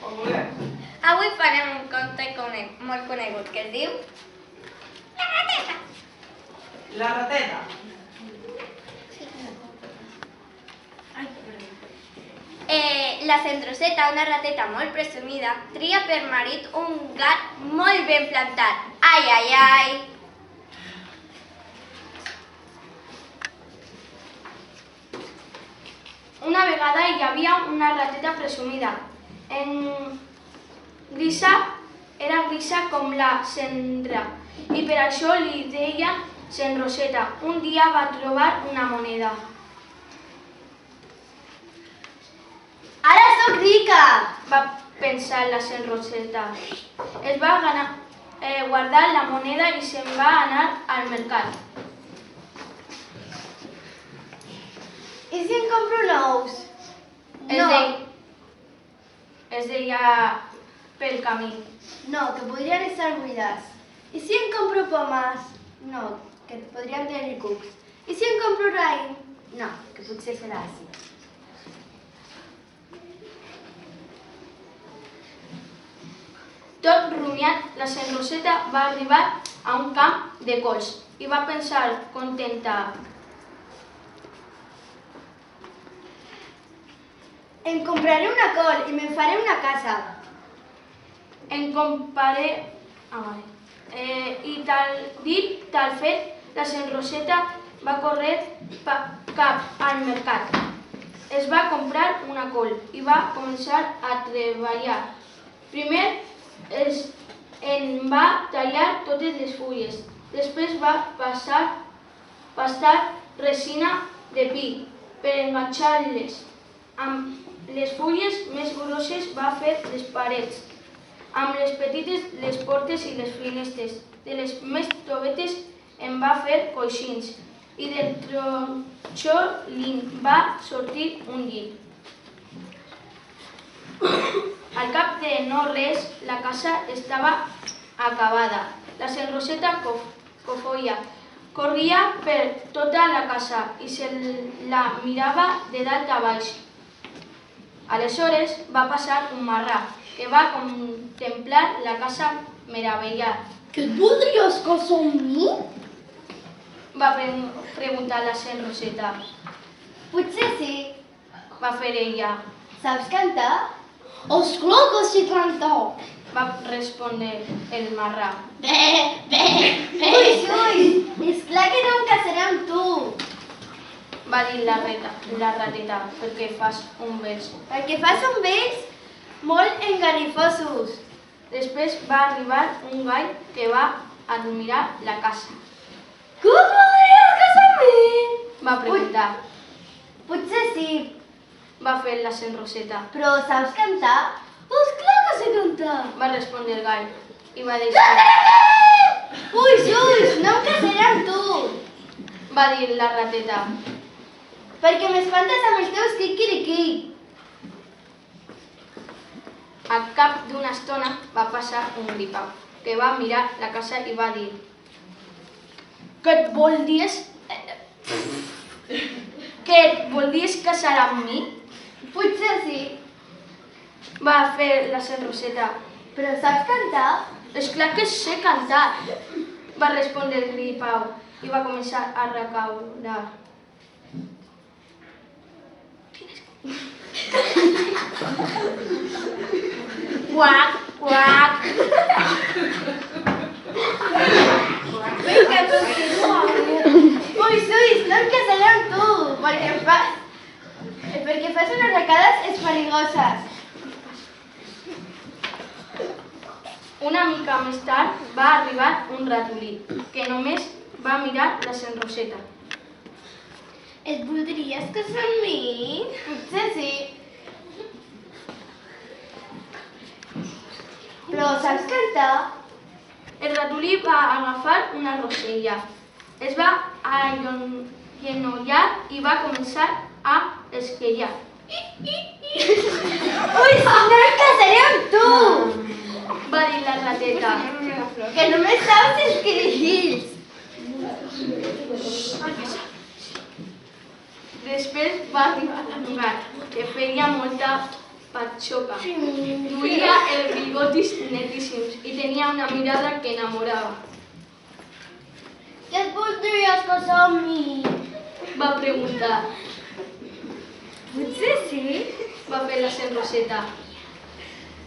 Avui farem un conte molt conegut que es diu La rateta. La rateta. La Centroseta, una rateta molt presumida, tria per marit un gat molt ben plantat. Ai, ai, ai! Una vegada hi havia una rateta presumida. Era grisa com la cendra i per això li deien Centroseta. Un dia va trobar una moneda. Ara sóc rica! Va pensar la Centroseta. Es va guardar la moneda i se'n va anar al mercat. I si en compro nous? Es deia pel camí. No, que podrien estar buides. I si en compro pomes? No, que podrien tenir cucs. I si en compro raïm? No, que potser serà àcid. Tot rumiant, la Centroseta va arribar a un camp de cols i va pensar contenta. Em compraré una col i me'n faré una casa. En compraré... I tal dit, tal fet, la Centroseta va córrer cap al mercat. Es va comprar una col i va començar a treballar. Primer en va tallar totes les fulles. Després va pastar resina de pi per enganxar-les. Amb les fulles més grosses va fer les parets. Amb les petites les portes i les finestres. De les més tovetes en va fer coixins. I del tronxó li'n va sortir un llit. Al cap de no res, la casa estava acabada. La Centroseta cofoia. Corria per tota la casa i se la mirava de dalt a baix. Aleshores va passar un marrà que va contemplar la casa meravellat. Que et voldries casar amb mi? Va preguntar la Centroseta. Potser sí. Va fer ella. Saps cantar? Esclar que sí cantar. Va respondre el marrà. Ui, esclar que no em casaré amb tu. Va dir la rateta, perquè fas un vers. Perquè fas un vers molt engarifosos. Després va arribar un gall que va admirar la casa. Que et voldries casar amb mi? Va preguntar. Potser sí, Va fer la Centroseta. però saps cantar? Esclar que sé cantar. Va respondre el gall i va dir... Ui, no em casaré amb tu. Va dir la rateta. Perquè m'espantes amb els teus quiquiriquí. Al cap d'una estona va passar un gripau que va mirar la casa i va dir: Que et voldries casar amb mi? Potser sí, Va fer la Centroseta. però saps cantar? És clar que sé cantar, va respondre el gripau i va començar a recaure. Quac, quac. Vinga, continua. Ui, no em casaré amb tu, perquè fas unes arracades esfarigoses. Una mica més tard va arribar un ratolí, que només va mirar la Centroseta. Et voldries casar amb mi? Potser sí. Però saps cantar? El ratolí va agafar una rosella, es va agenollar i va començar a esquellar. Ui, no em casaré amb tu! Va dir la rateta. Que només saps escrigir. Després va arribar un gat que feia molta patxoca. Duia els bigotis netíssims i tenia una mirada que enamorava. Què et voldries casar amb mi? Va preguntar. Potser sí, Va fer la Saint Roseta.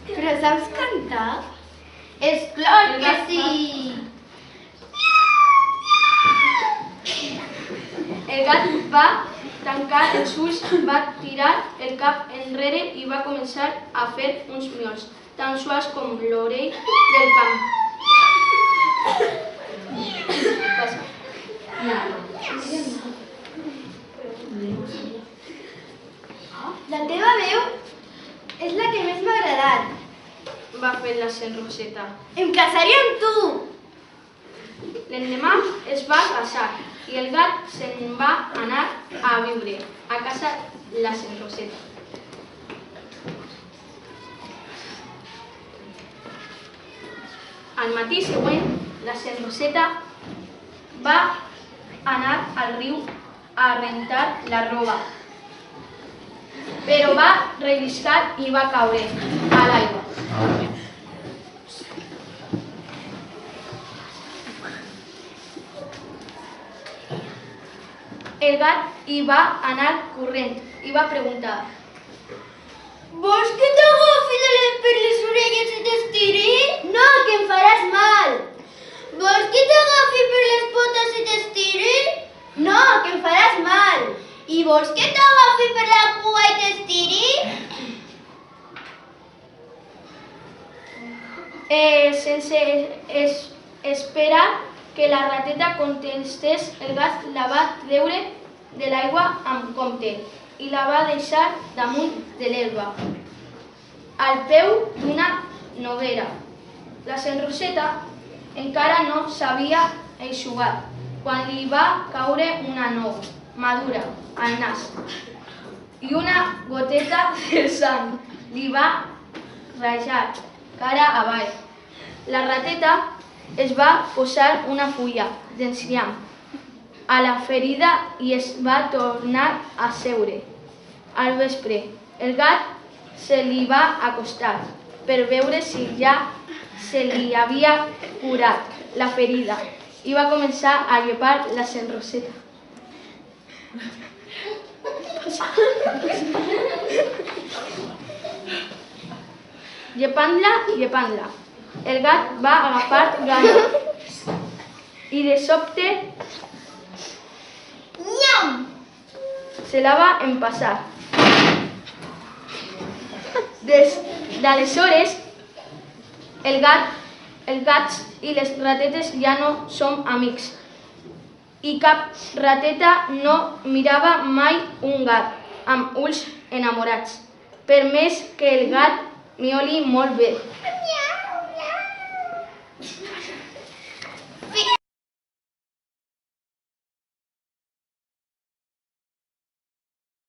però saps cantar? És clar que sí! El gat va tancar els ulls, va tirar el cap enrere i va començar a fer uns miols, tan suaus com l'orell del camp. Passa. La teva veu és la que més m'ha agradat. Va fer la Saint Roseta. Em casaré amb tu! L'endemà es va casar i el gat se'n va anar a viure a casa la Saint Roseta. Al matí següent, la Saint Roseta va anar al riu a rentar la roba, però va relliscar i va caure a l'aigua. El gat hi va anar corrent i va preguntar: Vols que t'agafi per les orelles i t'estiri? No, que em faràs mal! Vols que t'agafi per les potes i t'estiri? No, que em faràs mal! I vols que t'agafi per la cua i t'estiri? Sense esperar que la rateta contestés, el gat la va treure de l'aigua amb compte i la va deixar damunt de l'herba, al peu d'una noguera. La Saint Roseta encara no s'havia eixugat quan li va caure una nou madura al nas i una goteta de sang li va rajar cara avall. La rateta es va posar una fulla d'enciam a la ferida i es va tornar a seure. Al vespre, el gat se li va acostar per veure si ja se li havia curat la ferida i va començar a llepar la Saint Roseta. Llepant-la, el gat va agafar gana i de sobte Nyam! se la va empassar. Des d'aleshores, els gats i les ratetes ja no som amics i cap rateta no mirava mai un gat amb ulls enamorats, per més que el gat mioli molt bé.